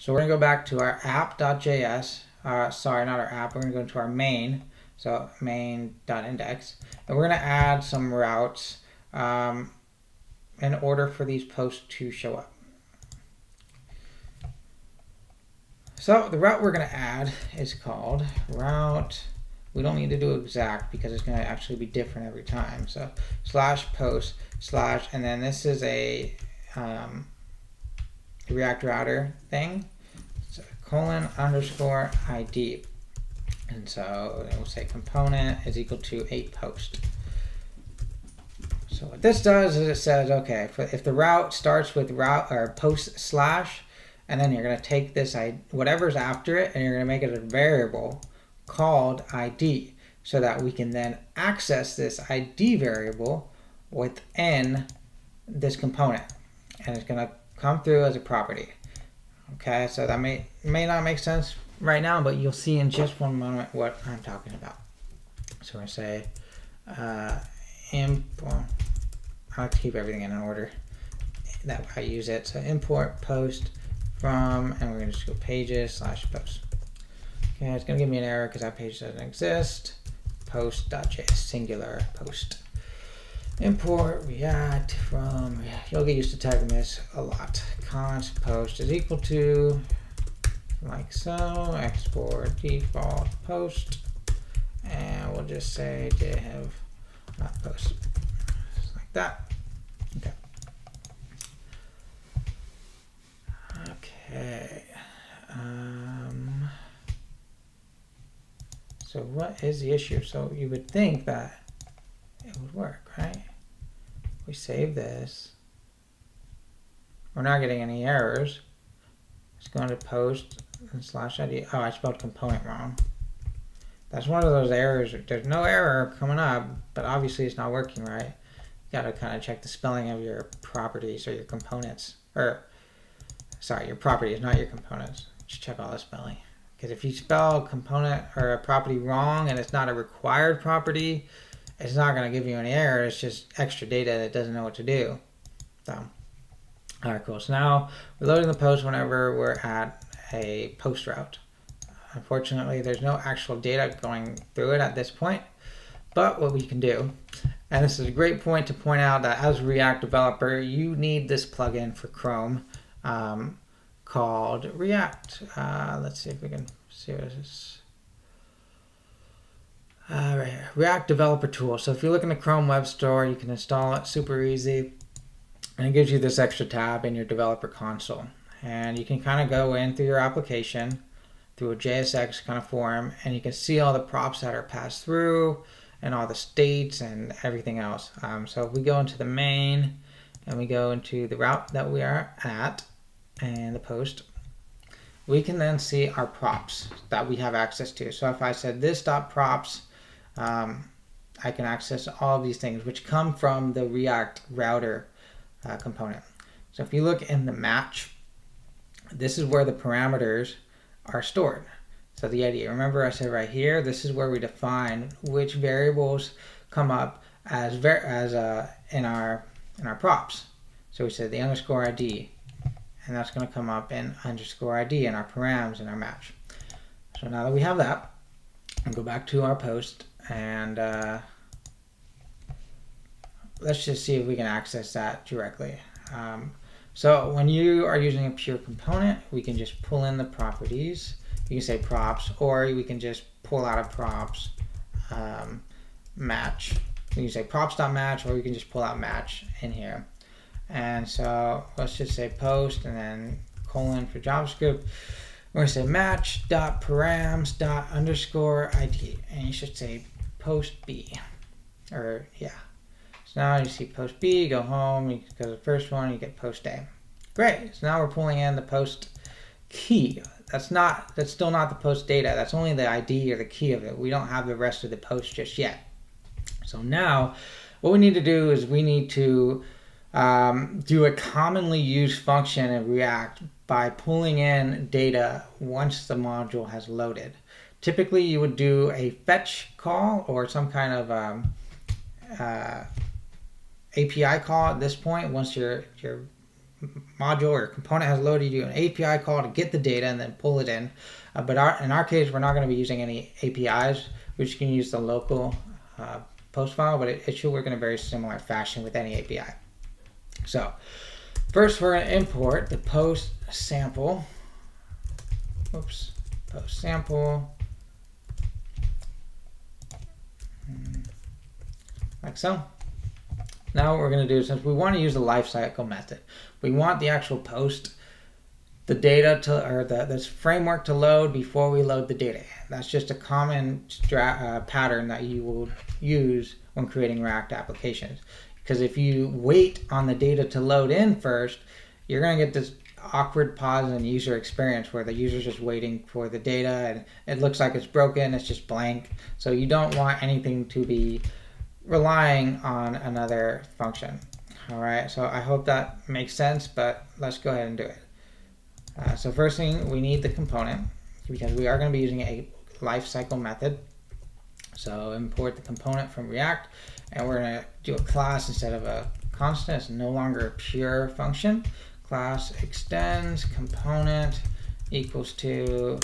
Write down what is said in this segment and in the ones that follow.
So we're going to go back to our app.js. Sorry, not our app. We're going to go into our main. So main.index. And we're going to add some routes in order for these posts to show up. So the route we're going to add is called route. We don't need to do exact because it's going to actually be different every time. So /post/ and then this is a React router thing. So :_id. And so it will say component is equal to a post. So what this does is it says, okay, if the route starts with route or post /, and then you're going to take this whatever's after it, and you're going to make it a variable called ID, so that we can then access this ID variable within this component, and it's going to come through as a property. Okay, so that may not make sense right now, but you'll see in just one moment what I'm talking about. So we're going to say import. I like to keep everything in order that I use it. So import post from, and we're going to just go pages/post. Okay, it's going to give me an error because that page doesn't exist. Post.js, singular post. Import React from React. You'll get used to typing this a lot. Const post is equal to, like so, export default post, and we'll just say div post, just like that. Okay. Okay. So what is the issue? So you would think that it would work, right? We save this. We're not getting any errors. It's going to post and /id. Oh, I spelled component wrong. That's one of those errors. There's no error coming up, but obviously it's not working right. You got to kind of check the spelling of your properties or your components. Or, sorry, your properties, not your components. Just check all the spelling. Because if you spell a component or a property wrong and it's not a required property, it's not going to give you any error. It's just extra data that doesn't know what to do. So, all right, cool. So now we're loading the post whenever we're at a post route. Unfortunately, there's no actual data going through it at this point. But what we can do, and this is a great point to point out that as a React developer, you need this plugin for Chrome called React. Let's see if we can see what this is. Right here, React Developer Tool. So if you look in the Chrome Web Store, you can install it super easy. And it gives you this extra tab in your developer console. And you can kind of go in through your application, through a JSX kind of form, and you can see all the props that are passed through and all the states and everything else. So if we go into the main and we go into the route that we are at and the post, we can then see our props that we have access to. So if I said this.props, I can access all of these things, which come from the React router component. So if you look in the match, this is where the parameters are stored. So the idea, remember I said right here, this is where we define which variables come up as in our props. So we said the _ID, and that's going to come up in _ID in our params in our match. So now that we have that, I'll go back to our post and let's just see if we can access that directly. So when you are using a pure component, we can just pull in the properties. You can say props, or we can just pull out a props match. You can say props.match, or you can just pull out match in here. And so let's just say post and then colon for JavaScript. We're going to say match.params._id, and you should say post B. Or yeah. So now you see post B, go home, you go to the first one, you get post A. Great. So now we're pulling in the post key. That's still not the post data. That's only the ID or the key of it. We don't have the rest of the post just yet. So now what we need to do is we need to do a commonly used function in React by pulling in data once the module has loaded. Typically you would do a fetch call or some kind of API call at this point once your module or component has loaded, you do an API call to get the data and then pull it in. But in our case, we're not going to be using any APIs. We just can use the local post file, but it should work in a very similar fashion with any API. So first, we're going to import the post sample. Oops, post sample. Like so. Now what we're going to do, since we want to use the lifecycle method, we want the actual post, the data to, or this framework to load before we load the data. That's just a common pattern that you will use when creating React applications. Because if you wait on the data to load in first, you're going to get this awkward pause in user experience where the user's just waiting for the data and it looks like it's broken, it's just blank. So you don't want anything to be relying on another function. All right, so I hope that makes sense, but let's go ahead and do it. So first thing, we need the component because we are going to be using a lifecycle method. So import the component from React, and we're going to do a class instead of a constant. It's no longer a pure function. Class extends component equals to,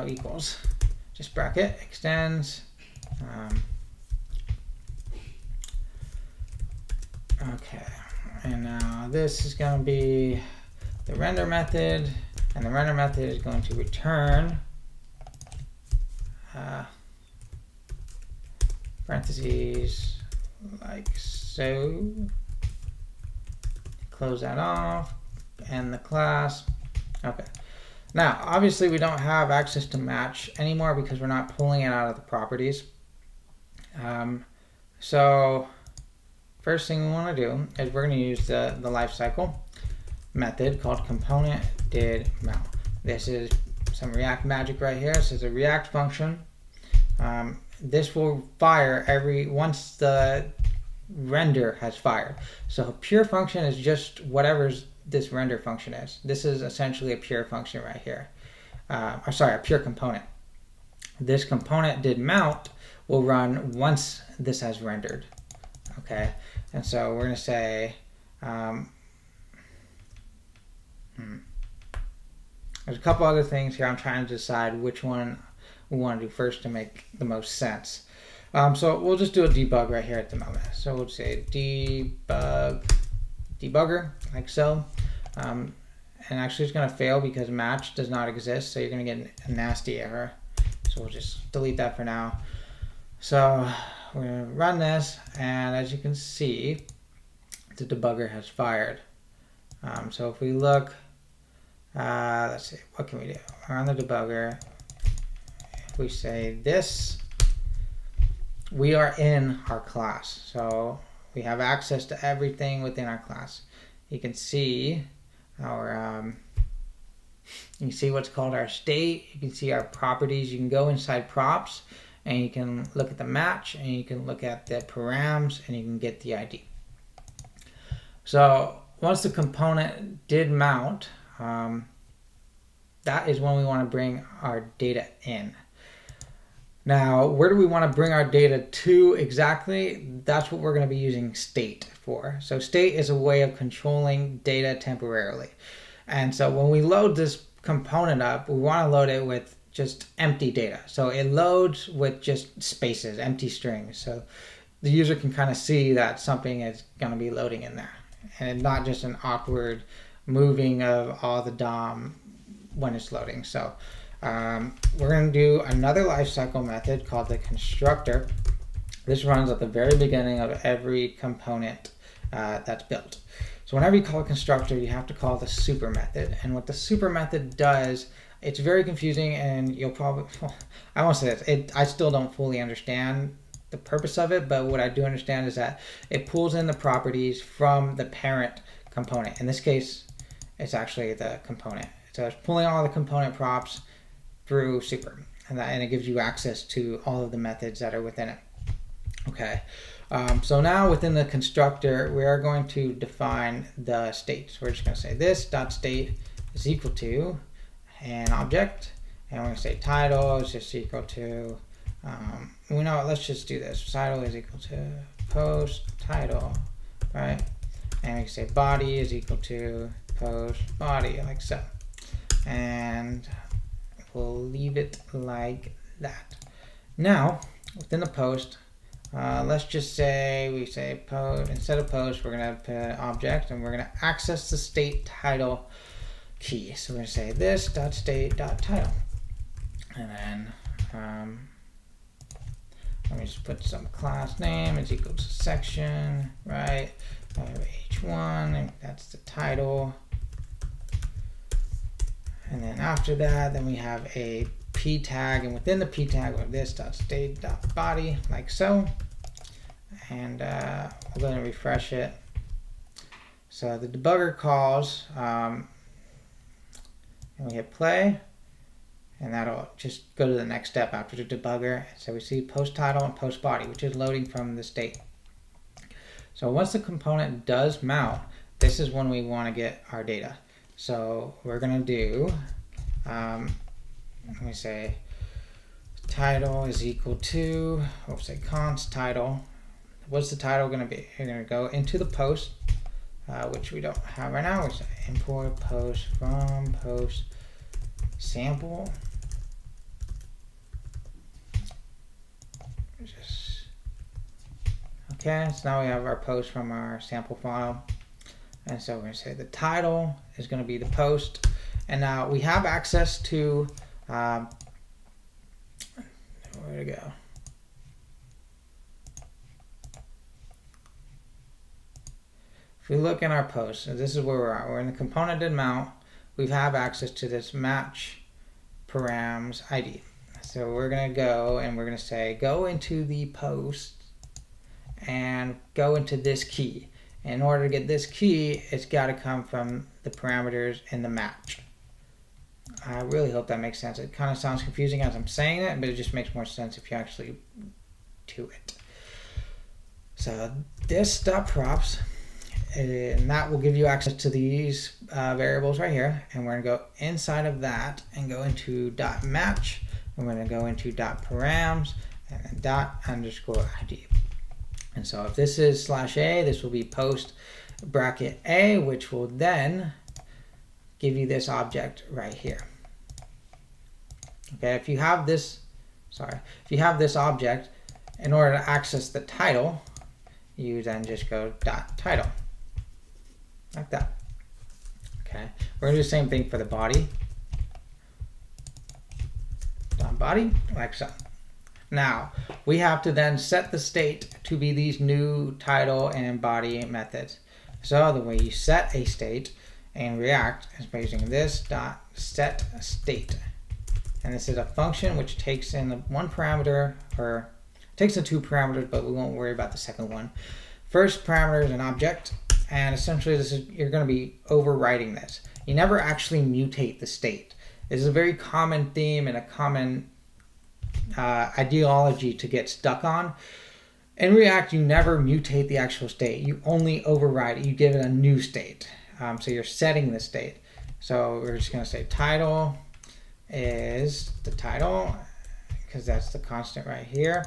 equals, just bracket, extends. Okay, and now this is going to be the render method, and the render method is going to return parentheses like so. Close that off, and the class. Okay. Now, obviously, we don't have access to match anymore because we're not pulling it out of the properties. So first thing we want to do is we're going to use the lifecycle method called ComponentDidLoad. This is some React magic right here. This is a React function. This will fire once the render has fired. So a pure function is just whatever this render function is. This is essentially a pure function right here. A pure component. This component did mount will run once this has rendered. Okay, and so we're going to say there's a couple other things here. I'm trying to decide which one we want to do first to make the most sense. So we'll just do a debug right here at the moment. So we'll say debugger, like so. And actually it's going to fail because match does not exist, so you're going to get a nasty error. So we'll just delete that for now. So we're going to run this, and as you can see, the debugger has fired. So if we look, let's see, what can we do? We're on the debugger. If we say this, we are in our class. So we have access to everything within our class. You can see our, you can see what's called our state. You can see our properties. You can go inside props, and you can look at the match, and you can look at the params, and you can get the ID. So once the component did mount, that is when we want to bring our data in. Now, where do we want to bring our data to exactly? That's what we're going to be using state for. So state is a way of controlling data temporarily. And so when we load this component up, we want to load it with just empty data. So it loads with just spaces, empty strings. So the user can kind of see that something is going to be loading in there. And not just an awkward moving of all the DOM when it's loading. So we're going to do another lifecycle method called the constructor. This runs at the very beginning of every component that's built. So whenever you call a constructor, you have to call the super method. And what the super method does, it's very confusing, and you'll probably, I won't say this, I still don't fully understand the purpose of it, but what I do understand is that it pulls in the properties from the parent component. In this case, it's actually the component. So it's pulling all the component props through super, and it gives you access to all of the methods that are within it. Okay, so now within the constructor, we are going to define the state. So we're just going to say this dot state is equal to an object, and we're going to say title is just equal to, let's just do this. Title is equal to post title, right? And we can say body is equal to post body, like so. And we'll leave it like that. Now, within the post, let's just say we say post, instead of post, we're going to put an object and we're going to access the state title key. So we're going to say this.state.title. And then let me just put some class name is equal to section, right? I have h1, and that's the title. And then after that, then we have a p tag, and within the p tag, we have this.state.body, like so. And we're going to refresh it. So the debugger calls, and we hit play, and that'll just go to the next step after the debugger. So we see post title and post body, which is loading from the state. So once the component does mount, this is when we want to get our data. So we're going to do, let me say title is equal to, we'll say const title. What's the title going to be? You're going to go into the post, which we don't have right now. We say import post from post sample. Okay, so now we have our post from our sample file. And so we're going to say the title is going to be the post. And now we have access to, where to go? If we look in our post, so this is where we're at. We're in the ComponentDidMount. We have access to this match params ID. So we're going to go and we're going to say go into the post and go into this key. In order to get this key, it's got to come from the parameters in the match. I really hope that makes sense. It kind of sounds confusing as I'm saying it, but it just makes more sense if you actually do it. So this.props, and that will give you access to these variables right here. And we're going to go inside of that and go into .match. And we're going to go into .params and then ._ID. And so if this is /A, this will be post bracket A, which will then give you this object right here. Okay, if you have this, if you have this object, in order to access the title, you then just go .title, like that. Okay, we're gonna do the same thing for the body. .body, like so. Now, we have to then set the state to be these new title and body methods. So the way you set a state in React is by using this.setState. And this is a function which takes in the one parameter, or takes the two parameters, but we won't worry about the second one. First parameter is an object, and essentially this is, you're going to be overwriting this. You never actually mutate the state. This is a very common theme and a common ideology to get stuck on. In React, you never mutate the actual state. You only override it. You give it a new state. So you're setting the state. So we're just going to say title is the title, because that's the constant right here.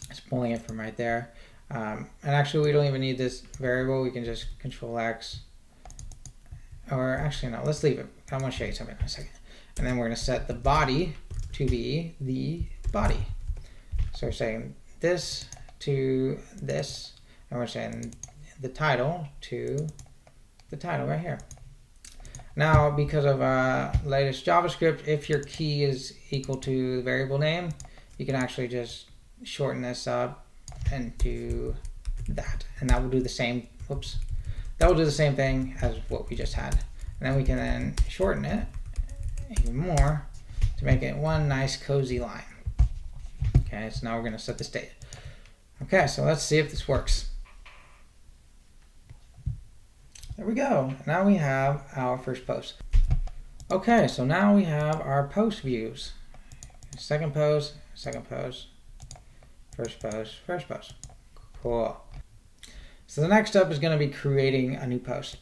It's pulling it from right there. And actually, we don't even need this variable. We can just Control X. Or actually, no, let's leave it. I want to show you something in a second. And then we're going to set the body to be the body. So we're saying this to this, and we're saying the title to the title right here. Now, because of latest JavaScript, if your key is equal to the variable name, you can actually just shorten this up and do that, and that will do the same. Whoops, that will do the same thing as what we just had. And then we can then shorten it even more to make it one nice cozy line. Okay, so now we're going to set the state. Okay, so let's see if this works. There we go. Now we have our first post. Okay, so now we have our post views. Second post, second post, first post, first post. Cool. So the next step is going to be creating a new post.